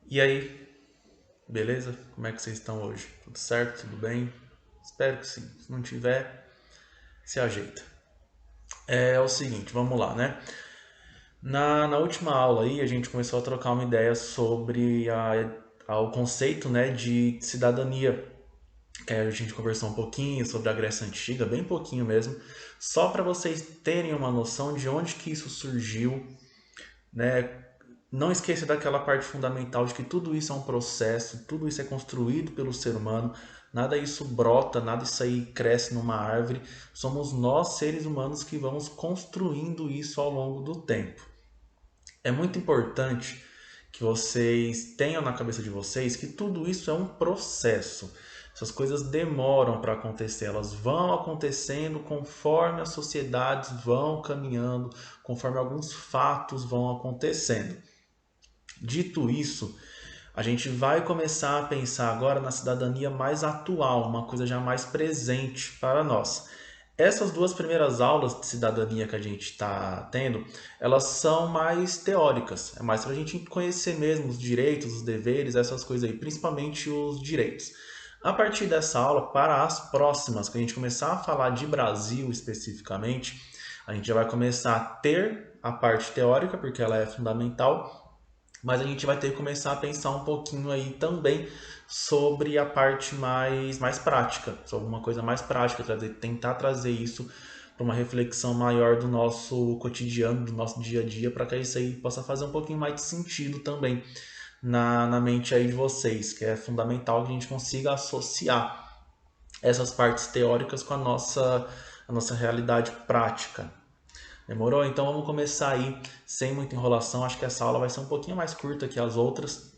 E aí, beleza? Como é que vocês estão hoje? Tudo certo? Tudo bem? Espero que sim. Se não tiver, se ajeita. É o seguinte, vamos lá, né? Na última aula aí, a gente começou a trocar uma ideia sobre o conceito, né, de cidadania. Que a gente conversou um pouquinho sobre a Grécia Antiga, bem pouquinho mesmo, só para vocês terem uma noção de onde que isso surgiu, né? Não esqueça daquela parte fundamental de que tudo isso é um processo, tudo isso é construído pelo ser humano, nada isso brota, nada isso aí cresce numa árvore. Somos nós, seres humanos, que vamos construindo isso ao longo do tempo. É muito importante que vocês tenham na cabeça de vocês que tudo isso é um processo. Essas coisas demoram para acontecer, elas vão acontecendo conforme as sociedades vão caminhando, conforme alguns fatos vão acontecendo. Dito isso, a gente vai começar a pensar agora na cidadania mais atual, uma coisa já mais presente para nós. Essas duas primeiras aulas de cidadania que a gente está tendo, elas são mais teóricas, é mais para a gente conhecer mesmo os direitos, os deveres, essas coisas aí, principalmente os direitos. A partir dessa aula, para as próximas, que a gente começar a falar de Brasil especificamente, a gente já vai começar a ter a parte teórica, porque ela é fundamental, mas a gente vai ter que começar a pensar um pouquinho aí também sobre a parte mais prática, sobre uma coisa mais prática, tentar trazer isso para uma reflexão maior do nosso cotidiano, do nosso dia a dia, para que isso aí possa fazer um pouquinho mais de sentido também na mente aí de vocês, que é fundamental que a gente consiga associar essas partes teóricas com a nossa realidade prática. Demorou? Então vamos começar aí sem muita enrolação. Acho que essa aula vai ser um pouquinho mais curta que as outras,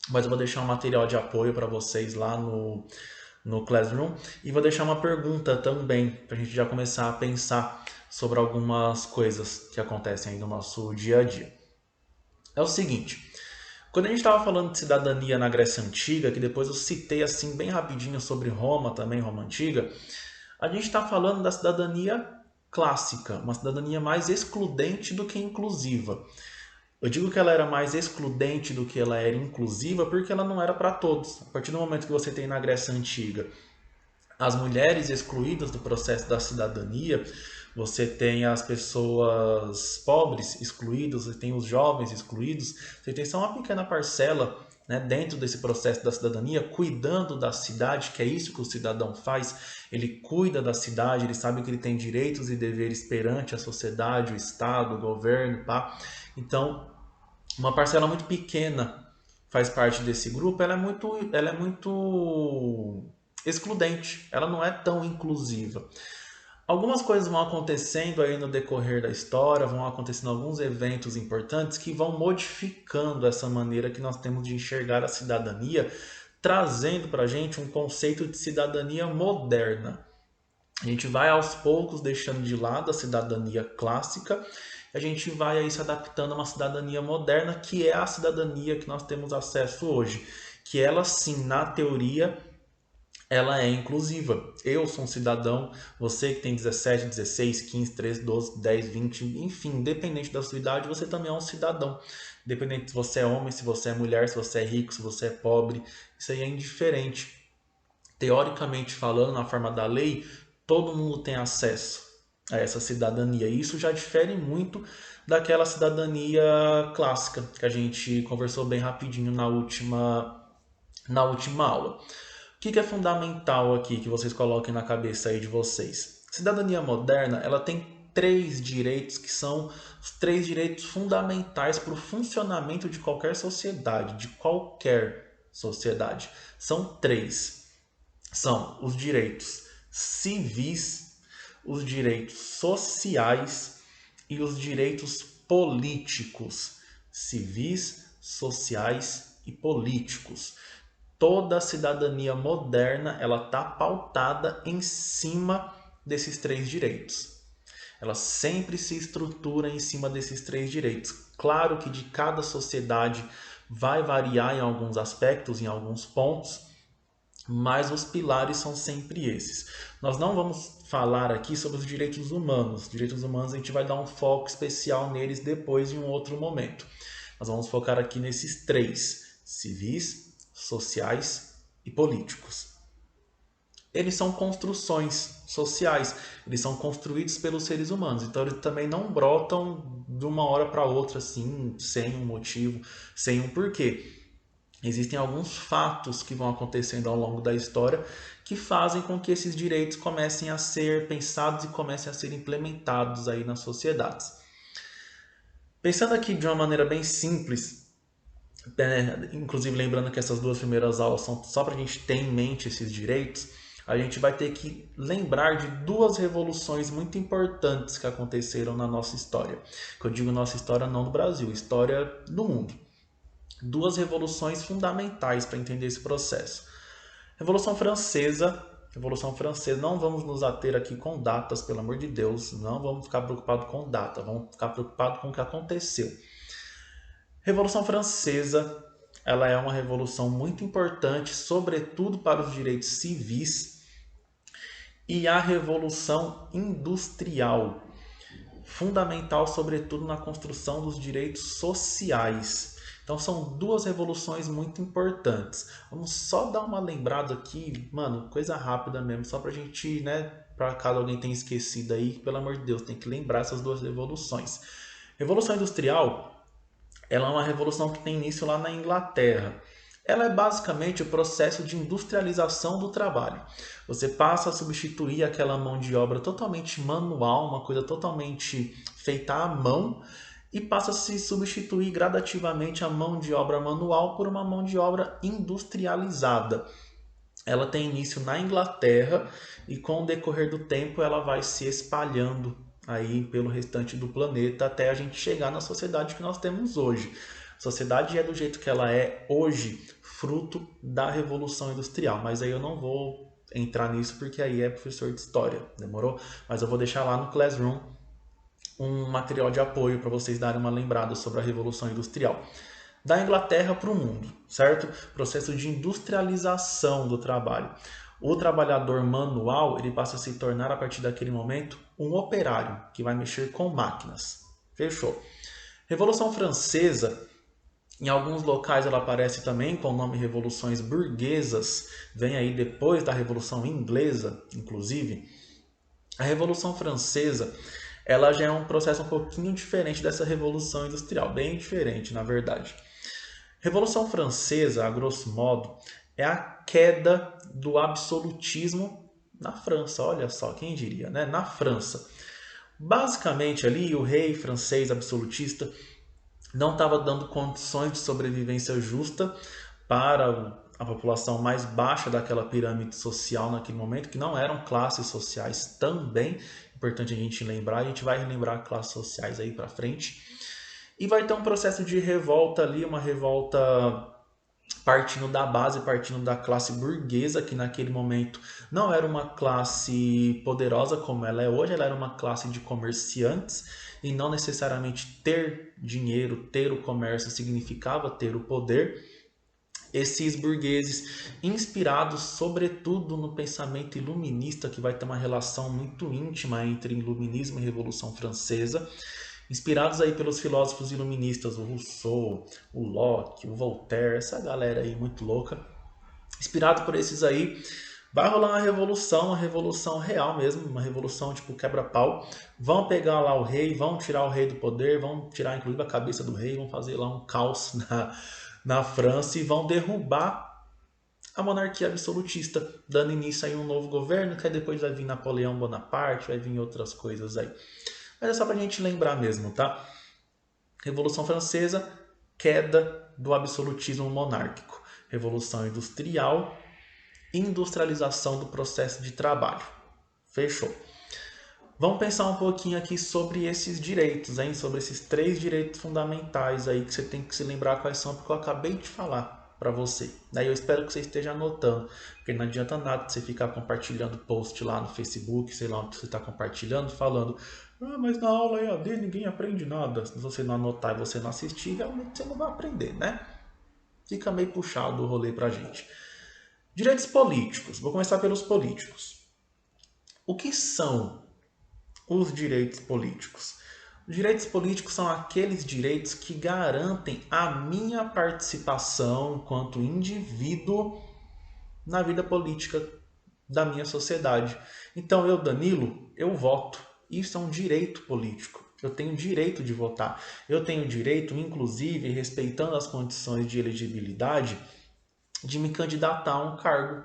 mas eu vou deixar um material de apoio para vocês lá no Classroom e vou deixar uma pergunta também para a gente já começar a pensar sobre algumas coisas que acontecem aí no nosso dia a dia. É o seguinte, quando a gente estava falando de cidadania na Grécia Antiga, que depois eu citei assim bem rapidinho sobre Roma também, Roma Antiga, a gente está falando da cidadania clássica, uma cidadania mais excludente do que inclusiva. Eu digo que ela era mais excludente do que ela era inclusiva porque ela não era para todos. A partir do momento que você tem na Grécia Antiga as mulheres excluídas do processo da cidadania, você tem as pessoas pobres excluídas, você tem os jovens excluídos, você tem só uma pequena parcela, né, dentro desse processo da cidadania, cuidando da cidade, que é isso que o cidadão faz, ele cuida da cidade, ele sabe que ele tem direitos e deveres perante a sociedade, o Estado, o governo, pá. Então, uma parcela muito pequena faz parte desse grupo, ela é muito excludente, ela não é tão inclusiva. Algumas coisas vão acontecendo aí no decorrer da história, vão acontecendo alguns eventos importantes que vão modificando essa maneira que nós temos de enxergar a cidadania, trazendo para a gente um conceito de cidadania moderna. A gente vai aos poucos deixando de lado a cidadania clássica e a gente vai aí se adaptando a uma cidadania moderna, que é a cidadania que nós temos acesso hoje. Que ela sim, na teoria, ela é inclusiva. Eu sou um cidadão, você que tem 17, 16, 15, 13, 12, 10, 20, enfim, independente da sua idade, você também é um cidadão. Independente se você é homem, se você é mulher, se você é rico, se você é pobre, isso aí é indiferente. Teoricamente falando, na forma da lei, todo mundo tem acesso a essa cidadania. E isso já difere muito daquela cidadania clássica que a gente conversou bem rapidinho na última aula. O que é fundamental aqui que vocês coloquem na cabeça aí de vocês? Cidadania moderna, ela tem três direitos que são os três direitos fundamentais para o funcionamento de qualquer sociedade, de qualquer sociedade. São três. São os direitos civis, os direitos sociais e os direitos políticos. Civis, sociais e políticos. Toda a cidadania moderna ela está pautada em cima desses três direitos. Ela sempre se estrutura em cima desses três direitos. Claro que de cada sociedade vai variar em alguns aspectos, em alguns pontos, mas os pilares são sempre esses. Nós não vamos falar aqui sobre os direitos humanos. Os direitos humanos a gente vai dar um foco especial neles depois em um outro momento. Nós vamos focar aqui nesses três: civis, sociais e políticos. Eles são construções sociais, eles são construídos pelos seres humanos, então eles também não brotam de uma hora para outra assim, sem um motivo, sem um porquê. Existem alguns fatos que vão acontecendo ao longo da história que fazem com que esses direitos comecem a ser pensados e comecem a ser implementados aí nas sociedades. Pensando aqui de uma maneira bem simples, inclusive lembrando que essas duas primeiras aulas são só para a gente ter em mente esses direitos, a gente vai ter que lembrar de duas revoluções muito importantes que aconteceram na nossa história. Que eu digo nossa história não do Brasil, história do mundo. Duas revoluções fundamentais para entender esse processo. Revolução Francesa, não vamos nos ater aqui com datas, pelo amor de Deus, não vamos ficar preocupados com data, vamos ficar preocupados com o que aconteceu. Revolução Francesa, ela é uma revolução muito importante, sobretudo para os direitos civis, e a Revolução Industrial, fundamental sobretudo na construção dos direitos sociais. Então são duas revoluções muito importantes. Vamos só dar uma lembrada aqui, mano, coisa rápida mesmo, só pra gente, né, para caso alguém tenha esquecido aí, pelo amor de Deus, tem que lembrar essas duas revoluções. Revolução Industrial, ela é uma revolução que tem início lá na Inglaterra. Ela é basicamente o processo de industrialização do trabalho. Você passa a substituir aquela mão de obra totalmente manual, uma coisa totalmente feita à mão, e passa a se substituir gradativamente a mão de obra manual por uma mão de obra industrializada. Ela tem início na Inglaterra e com o decorrer do tempo ela vai se espalhando aí pelo restante do planeta até a gente chegar na sociedade que nós temos hoje. A sociedade é do jeito que ela é hoje, fruto da Revolução Industrial, mas aí eu não vou entrar nisso porque aí é professor de história, demorou? Mas eu vou deixar lá no Classroom um material de apoio para vocês darem uma lembrada sobre a Revolução Industrial. Da Inglaterra para o mundo, certo? Processo de industrialização do trabalho. O trabalhador manual ele passa a se tornar, a partir daquele momento, um operário, que vai mexer com máquinas. Fechou. Revolução Francesa, em alguns locais ela aparece também com o nome Revoluções Burguesas, vem aí depois da Revolução Inglesa, inclusive. A Revolução Francesa, ela já é um processo um pouquinho diferente dessa Revolução Industrial, bem diferente, na verdade. Revolução Francesa, a grosso modo, é a queda do absolutismo na França. Olha só, quem diria, né? Na França. Basicamente ali, o rei francês absolutista não estava dando condições de sobrevivência justa para a população mais baixa daquela pirâmide social naquele momento, que não eram classes sociais também. Importante a gente lembrar, a gente vai relembrar classes sociais aí para frente. E vai ter um processo de revolta ali, uma revolta partindo da base, partindo da classe burguesa, que naquele momento não era uma classe poderosa como ela é hoje, ela era uma classe de comerciantes, e não necessariamente ter dinheiro, ter o comércio significava ter o poder. Esses burgueses, inspirados sobretudo no pensamento iluminista, que vai ter uma relação muito íntima entre iluminismo e Revolução Francesa, inspirados aí pelos filósofos iluministas, o Rousseau, o Locke, o Voltaire, essa galera aí muito louca. Inspirado por esses aí, vai rolar uma revolução real mesmo, uma revolução tipo quebra-pau. Vão pegar lá o rei, vão tirar o rei do poder, vão tirar inclusive a cabeça do rei, vão fazer lá um caos na França e vão derrubar a monarquia absolutista, dando início aí a um novo governo, que aí depois vai vir Napoleão Bonaparte, vai vir outras coisas aí. Mas é só pra gente lembrar mesmo, tá? Revolução Francesa, queda do absolutismo monárquico. Revolução Industrial, industrialização do processo de trabalho. Fechou. Vamos pensar um pouquinho aqui sobre esses direitos, hein? Sobre esses 3 direitos fundamentais aí que você tem que se lembrar quais são, porque eu acabei de falar para você. Daí eu espero que você esteja anotando, porque não adianta nada você ficar compartilhando post lá no Facebook, sei lá onde você está compartilhando, falando mas na aula EAD ninguém aprende nada. Se você não anotar e você não assistir, realmente você não vai aprender, né? Fica meio puxado o rolê pra gente. Direitos políticos. Vou começar pelos políticos. O que são os direitos políticos? Os direitos políticos são aqueles direitos que garantem a minha participação enquanto indivíduo na vida política da minha sociedade. Então eu, Danilo, eu voto. Isso é um direito político. Eu tenho direito de votar. Eu tenho direito, inclusive, respeitando as condições de elegibilidade, de me candidatar a um cargo.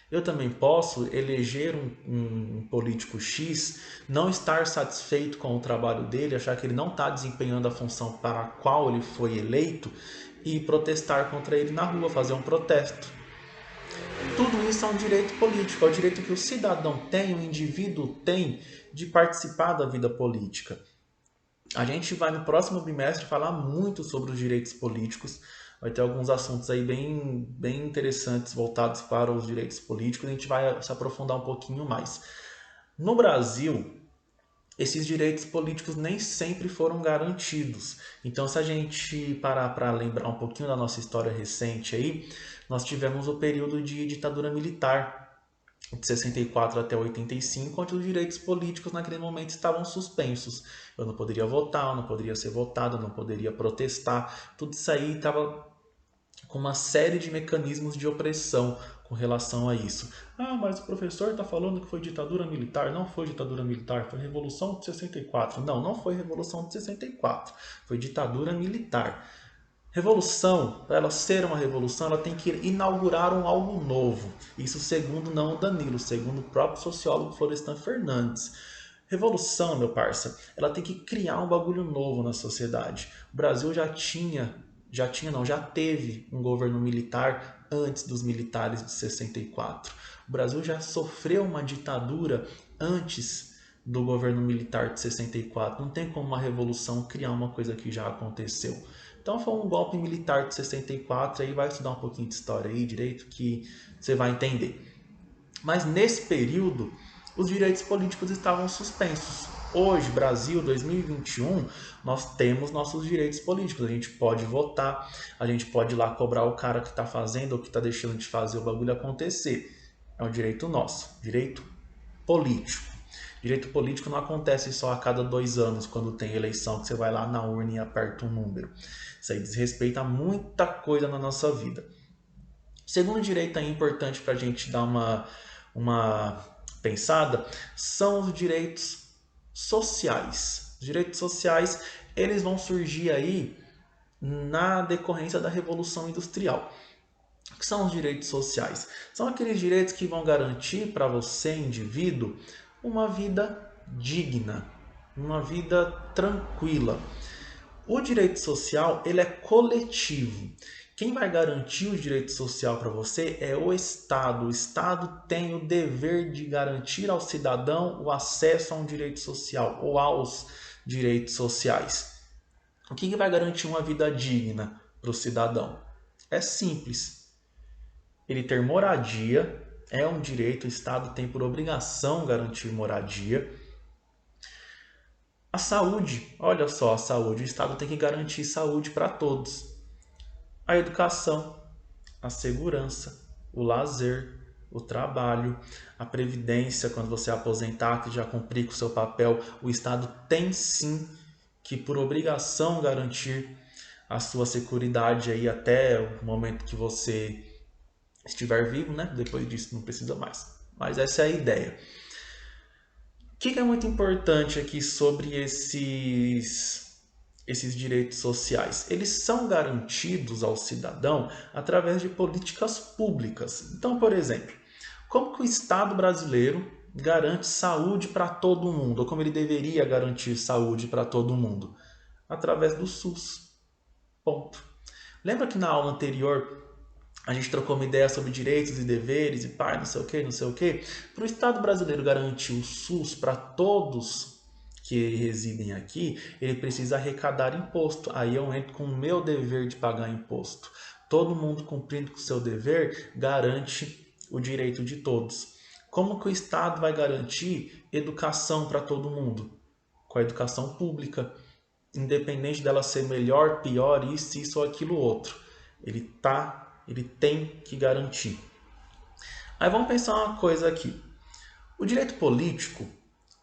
Eu também posso eleger um político X, não estar satisfeito com o trabalho dele, achar que ele não está desempenhando a função para a qual ele foi eleito e protestar contra ele na rua, fazer um protesto. Tudo isso é um direito político, é o direito que o cidadão tem, o indivíduo tem de participar da vida política. A gente vai no próximo bimestre falar muito sobre os direitos políticos. Vai ter alguns assuntos aí bem interessantes voltados para os direitos políticos. A gente vai se aprofundar um pouquinho mais. No Brasil, esses direitos políticos nem sempre foram garantidos. Então, se a gente parar para lembrar um pouquinho da nossa história recente aí, nós tivemos o período de ditadura militar, de 64 até 85, onde os direitos políticos naquele momento estavam suspensos. Eu não poderia votar, eu não poderia ser votado, eu não poderia protestar. Tudo isso aí estava com uma série de mecanismos de opressão com relação a isso. Ah, mas o professor está falando que foi ditadura militar. Não foi ditadura militar, foi Revolução de 64. Não, não foi Revolução de 64, foi ditadura militar. Revolução, para ela ser uma revolução, ela tem que inaugurar algo novo. Isso segundo não o Danilo, segundo o próprio sociólogo Florestan Fernandes. Revolução, meu parça, ela tem que criar um bagulho novo na sociedade. O Brasil já teve um governo militar antes dos militares de 64. O Brasil já sofreu uma ditadura antes do governo militar de 64. Não tem como uma revolução criar uma coisa que já aconteceu. Então foi um golpe militar de 64, aí vai estudar um pouquinho de história aí direito que você vai entender. Mas nesse período, os direitos políticos estavam suspensos. Hoje, Brasil 2021, nós temos nossos direitos políticos. A gente pode votar, a gente pode ir lá cobrar o cara que está fazendo ou que está deixando de fazer o bagulho acontecer. É um direito nosso, direito político. Direito político não acontece só a cada 2 anos, quando tem eleição, que você vai lá na urna e aperta um número. Isso aí desrespeita muita coisa na nossa vida. O segundo direito aí importante para a gente dar uma pensada são os direitos sociais. Os direitos sociais, eles vão surgir aí na decorrência da Revolução Industrial. O que são os direitos sociais? São aqueles direitos que vão garantir para você, indivíduo, uma vida digna, uma vida tranquila. O direito social, ele é coletivo. Quem vai garantir o direito social para você é o Estado. O Estado tem o dever de garantir ao cidadão o acesso a um direito social ou aos direitos sociais. O que vai garantir uma vida digna para o cidadão? É simples. Ele ter moradia é um direito, o Estado tem por obrigação garantir moradia. A saúde, olha só a saúde, o Estado tem que garantir saúde para todos. A educação, a segurança, o lazer, o trabalho, a previdência, quando você aposentar, que já cumprir com o seu papel, o Estado tem sim que, por obrigação, garantir a sua seguridade aí até o momento que você estiver vivo, né? Depois disso não precisa mais. Mas essa é a ideia. O que é muito importante aqui sobre esses direitos sociais? Eles são garantidos ao cidadão através de políticas públicas. Então, por exemplo, como que o Estado brasileiro garante saúde para todo mundo? Ou como ele deveria garantir saúde para todo mundo? Através do SUS. Ponto. Lembra que na aula anterior a gente trocou uma ideia sobre direitos e deveres e pá, não sei o que, não sei o que. Para o Estado brasileiro garantir o SUS para todos que residem aqui, ele precisa arrecadar imposto. Aí eu entro com o meu dever de pagar imposto. Todo mundo cumprindo com o seu dever garante o direito de todos. Como que o Estado vai garantir educação para todo mundo? Com a educação pública, independente dela ser melhor, pior, isso ou aquilo outro. Ele tem que garantir. Aí vamos pensar uma coisa aqui. O direito político,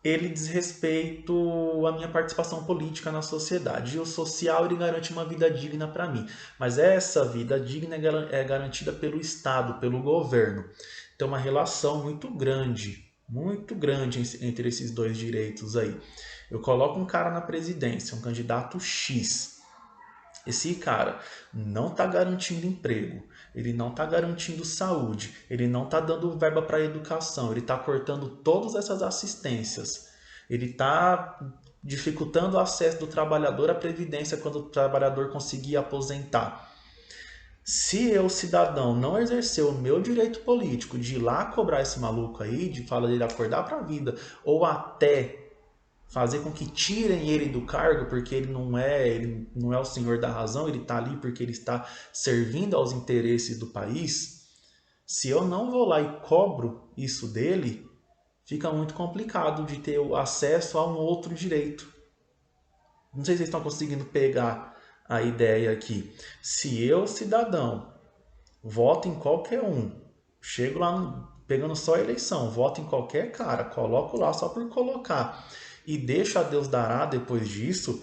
ele diz respeito à minha participação política na sociedade. E o social ele garante uma vida digna para mim. Mas essa vida digna é garantida pelo Estado, pelo governo. Tem uma relação muito grande entre esses dois direitos aí. Eu coloco um cara na presidência, um candidato X. Esse cara não está garantindo emprego, ele não está garantindo saúde, ele não está dando verba para educação, ele está cortando todas essas assistências, ele está dificultando o acesso do trabalhador à previdência quando o trabalhador conseguir aposentar. Se eu, cidadão, não exercer o meu direito político de ir lá cobrar esse maluco aí, de falar dele acordar para a vida, ou até fazer com que tirem ele do cargo, porque ele não é o senhor da razão, ele está ali porque ele está servindo aos interesses do país. Se eu não vou lá e cobro isso dele, fica muito complicado de ter o acesso a um outro direito. Não sei se vocês estão conseguindo pegar a ideia aqui. Se eu, cidadão, voto em qualquer um, chego lá pegando só a eleição, voto em qualquer cara, coloco lá só por colocar e deixo a Deus dará depois disso,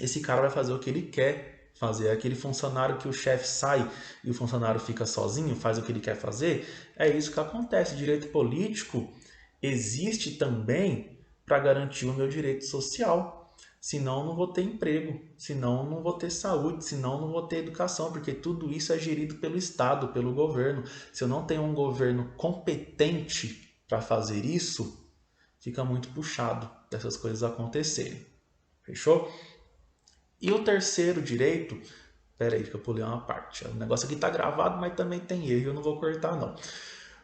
esse cara vai fazer o que ele quer fazer. Aquele funcionário que o chefe sai e o funcionário fica sozinho, faz o que ele quer fazer, é isso que acontece. O direito político existe também para garantir o meu direito social. Senão não vou ter emprego, senão não vou ter saúde, senão não vou ter educação, porque tudo isso é gerido pelo Estado, pelo governo. Se eu não tenho um governo competente para fazer isso, fica muito puxado dessas coisas acontecerem. Fechou? E o terceiro direito, pera aí que eu pulei uma parte. O negócio aqui está gravado, mas também tem erro, eu não vou cortar não.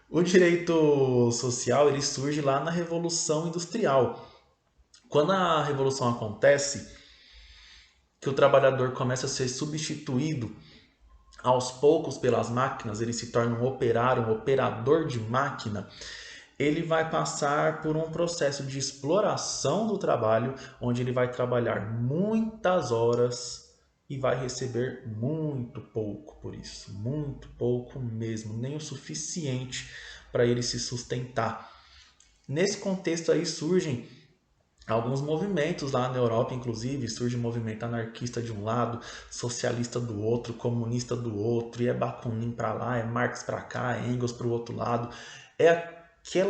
O direito social ele surge lá na Revolução Industrial. Quando a revolução acontece, que o trabalhador começa a ser substituído aos poucos pelas máquinas, ele se torna um operário, um operador de máquina, ele vai passar por um processo de exploração do trabalho, onde ele vai trabalhar muitas horas e vai receber muito pouco por isso, muito pouco mesmo, nem o suficiente para ele se sustentar. Nesse contexto aí surgem alguns movimentos lá na Europa, inclusive, surge um movimento anarquista de um lado, socialista do outro, comunista do outro, e é Bakunin para lá, é Marx para cá, é Engels para o outro lado. É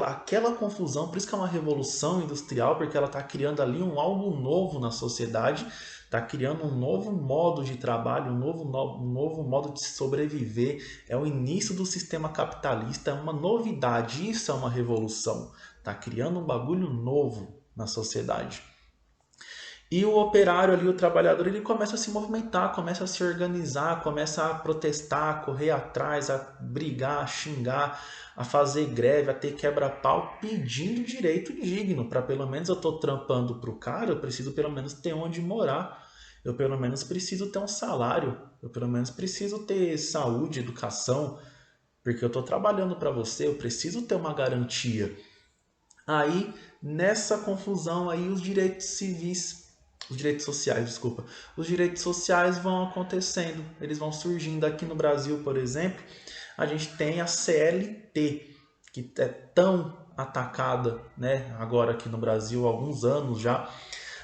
aquela confusão, por isso que é uma revolução industrial, porque ela está criando ali algo novo na sociedade, está criando um novo modo de trabalho, um novo modo de sobreviver. É o início do sistema capitalista, é uma novidade, isso é uma revolução. Está criando um bagulho novo na sociedade. E o operário ali, o trabalhador, ele começa a se movimentar, começa a se organizar, começa a protestar, a correr atrás, a brigar, a xingar, a fazer greve, a ter quebra-pau, pedindo direito digno. Para pelo menos eu estou trampando para o cara, eu preciso pelo menos ter onde morar. Eu pelo menos preciso ter um salário. Eu pelo menos preciso ter saúde, educação. Porque eu estou trabalhando para você, eu preciso ter uma garantia. Aí, nessa confusão aí, os direitos civis, os direitos sociais, desculpa, os direitos sociais vão acontecendo, eles vão surgindo. Aqui no Brasil, por exemplo, a gente tem a CLT, que é tão atacada, né, agora aqui no Brasil há alguns anos já.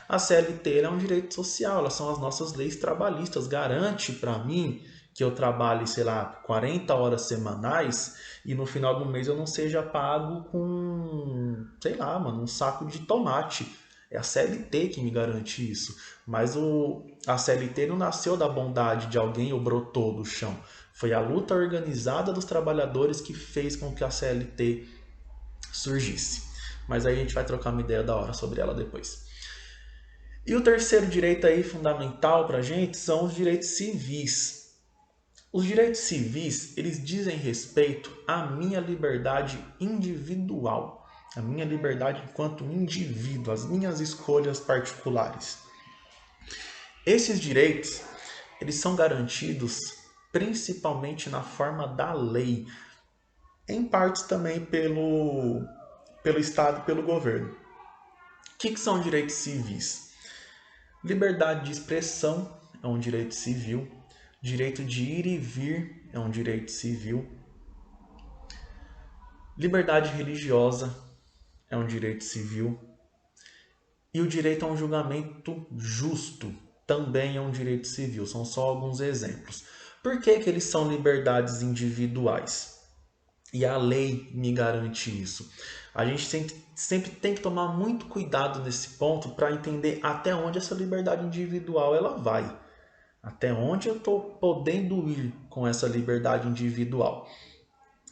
A CLT é um direito social, elas são as nossas leis trabalhistas, garante para mim que eu trabalhe, sei lá, 40 horas semanais e no final do mês eu não seja pago com, sei lá, mano, um saco de tomate. É a CLT que me garante isso. Mas a CLT não nasceu da bondade de alguém ou brotou do chão. Foi a luta organizada dos trabalhadores que fez com que a CLT surgisse. Mas aí a gente vai trocar uma ideia da hora sobre ela depois. E o terceiro direito aí fundamental para a gente são os direitos civis. Os direitos civis, eles dizem respeito à minha liberdade individual, à minha liberdade enquanto indivíduo, às minhas escolhas particulares. Esses direitos, eles são garantidos principalmente na forma da lei, em partes também pelo Estado e pelo governo. O que são direitos civis? Liberdade de expressão é um direito civil. Direito de ir e vir é um direito civil. Liberdade religiosa é um direito civil. E o direito a um julgamento justo também é um direito civil. São só alguns exemplos. Por que que eles são liberdades individuais? E a lei me garante isso. A gente sempre tem que tomar muito cuidado nesse ponto para entender até onde essa liberdade individual ela vai. Até onde eu estou podendo ir com essa liberdade individual.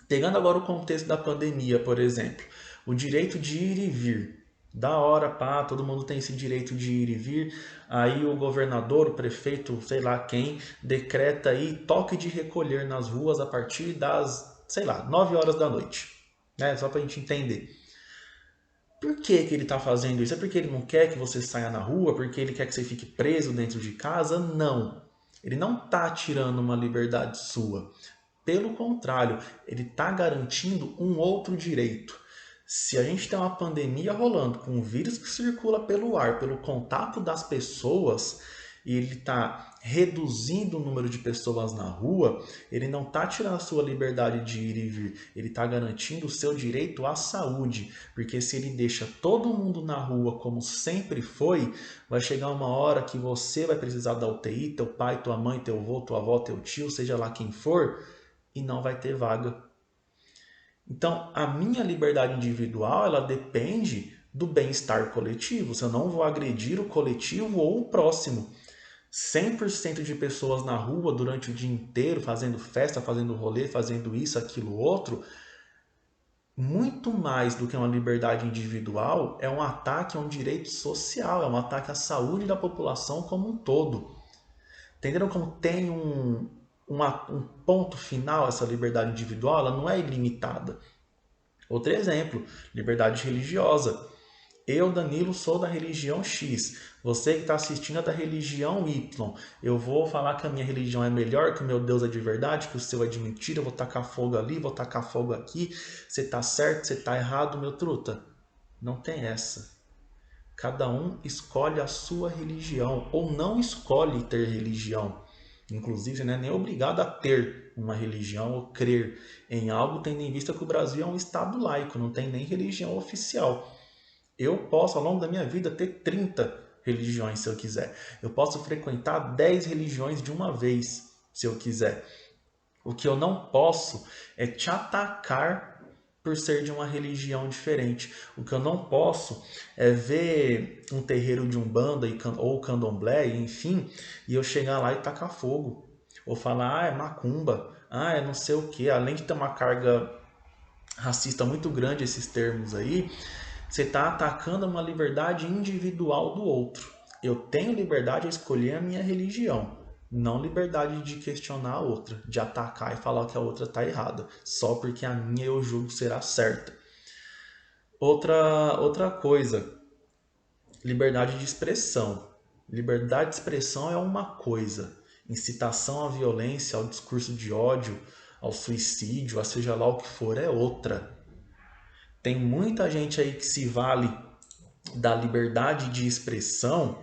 Pegando agora o contexto da pandemia, por exemplo, o direito de ir e vir. Da hora, pá, todo mundo tem esse direito de ir e vir. Aí o governador, o prefeito, sei lá quem, decreta aí toque de recolher nas ruas a partir das, sei lá, 9 horas da noite. Né? Só pra gente entender. Por que que ele está fazendo isso? É porque ele não quer que você saia na rua? Porque ele quer que você fique preso dentro de casa? Não. Ele não está tirando uma liberdade sua. Pelo contrário, ele está garantindo um outro direito. Se a gente tem uma pandemia rolando com um vírus que circula pelo ar, pelo contato das pessoas, e ele está reduzindo o número de pessoas na rua, ele não está tirando a sua liberdade de ir e vir, ele está garantindo o seu direito à saúde. Porque se ele deixa todo mundo na rua como sempre foi, vai chegar uma hora que você vai precisar da UTI, teu pai, tua mãe, teu avô, tua avó, teu tio, seja lá quem for, e não vai ter vaga. Então, a minha liberdade individual, ela depende do bem-estar coletivo. Se eu não vou agredir o coletivo ou o próximo. 100% de pessoas na rua durante o dia inteiro, fazendo festa, fazendo rolê, fazendo isso, aquilo, outro, muito mais do que uma liberdade individual, é um ataque a um direito social, é um ataque à saúde da população como um todo. Entenderam como tem um ponto final essa liberdade individual? Ela não é ilimitada. Outro exemplo, liberdade religiosa. Eu, Danilo, sou da religião X. Você que está assistindo é da religião Y. Eu vou falar que a minha religião é melhor, que o meu Deus é de verdade, que o seu é de mentira. Eu vou tacar fogo ali, vou tacar fogo aqui. Você está certo, você está errado, meu truta. Não tem essa. Cada um escolhe a sua religião ou não escolhe ter religião. Inclusive, você não é nem obrigado a ter uma religião ou crer em algo, tendo em vista que o Brasil é um estado laico, não tem nem religião oficial. Eu posso, ao longo da minha vida, ter 30 religiões se eu quiser. Eu posso frequentar 10 religiões de uma vez, se eu quiser. O que eu não posso é te atacar por ser de uma religião diferente. O que eu não posso é ver um terreiro de umbanda ou candomblé, enfim, e eu chegar lá e tacar fogo. Ou falar, é macumba, é não sei o que. Além de ter uma carga racista muito grande esses termos aí, você está atacando uma liberdade individual do outro. Eu tenho liberdade de escolher a minha religião, não liberdade de questionar a outra, de atacar e falar que a outra está errada, só porque a minha eu julgo será certa. Outra coisa, liberdade de expressão. Liberdade de expressão é uma coisa, incitação à violência, ao discurso de ódio, ao suicídio, a seja lá o que for, é outra. Tem muita gente aí que se vale da liberdade de expressão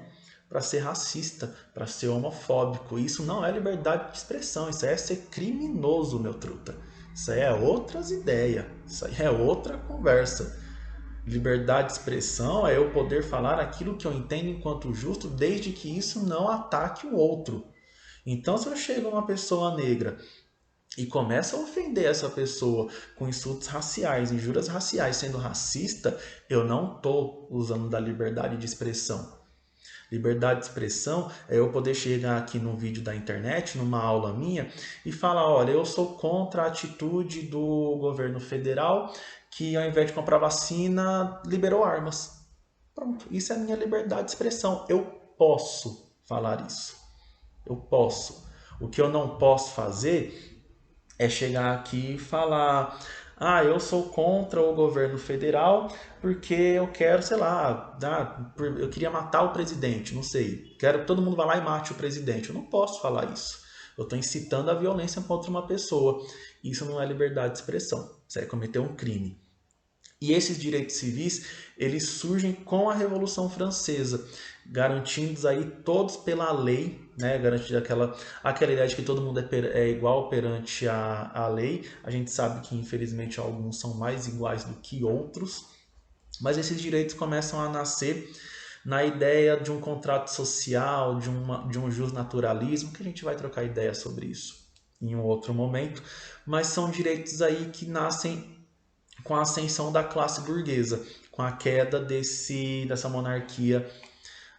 para ser racista, para ser homofóbico. Isso não é liberdade de expressão, isso é ser criminoso, meu truta. Isso aí é outras ideias, isso aí é outra conversa. Liberdade de expressão é eu poder falar aquilo que eu entendo enquanto justo, desde que isso não ataque o outro. Então, se eu chego a uma pessoa negra e começa a ofender essa pessoa com insultos raciais, injúrias raciais, sendo racista, eu não estou usando da liberdade de expressão. Liberdade de expressão é eu poder chegar aqui num vídeo da internet, numa aula minha, e falar, olha, eu sou contra a atitude do governo federal que ao invés de comprar vacina, liberou armas. Pronto, isso é a minha liberdade de expressão. Eu posso falar isso. Eu posso. O que eu não posso fazer é chegar aqui e falar, eu sou contra o governo federal porque eu quero, sei lá, eu queria matar o presidente, não sei. Quero que todo mundo vá lá e mate o presidente. Eu não posso falar isso. Eu estou incitando a violência contra uma pessoa. Isso não é liberdade de expressão. Isso é cometer um crime. E esses direitos civis, eles surgem com a Revolução Francesa, garantidos aí todos pela lei, né? Garantindo aquela ideia de que todo mundo é igual perante a lei. A gente sabe que, infelizmente, alguns são mais iguais do que outros, mas esses direitos começam a nascer na ideia de um contrato social, de um justnaturalismo, que a gente vai trocar ideia sobre isso em um outro momento, mas são direitos aí que nascem com a ascensão da classe burguesa, com a queda dessa monarquia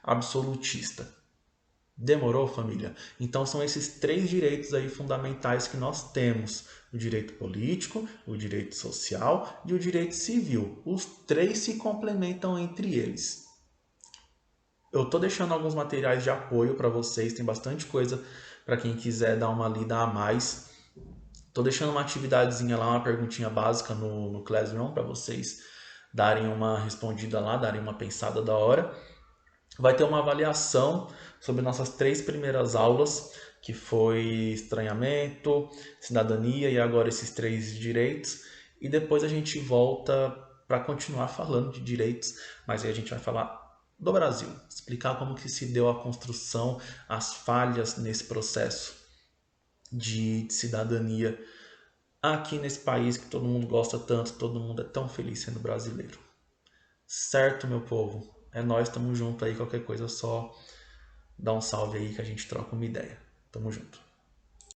absolutista. Demorou, família? Então são esses três direitos aí fundamentais que nós temos: o direito político, o direito social e o direito civil. Os três se complementam entre eles. Eu estou deixando alguns materiais de apoio para vocês, tem bastante coisa para quem quiser dar uma lida a mais. Estou deixando uma atividadezinha lá, uma perguntinha básica no Classroom para vocês darem uma respondida lá, darem uma pensada da hora. Vai ter uma avaliação sobre nossas três primeiras aulas, que foi estranhamento, cidadania e agora esses três direitos. E depois a gente volta para continuar falando de direitos, mas aí a gente vai falar do Brasil, explicar como que se deu a construção, as falhas nesse processo de cidadania aqui nesse país que todo mundo gosta tanto, todo mundo é tão feliz sendo brasileiro. Certo, meu povo? É nós, tamo junto aí, qualquer coisa é só dá um salve aí que a gente troca uma ideia. Tamo junto.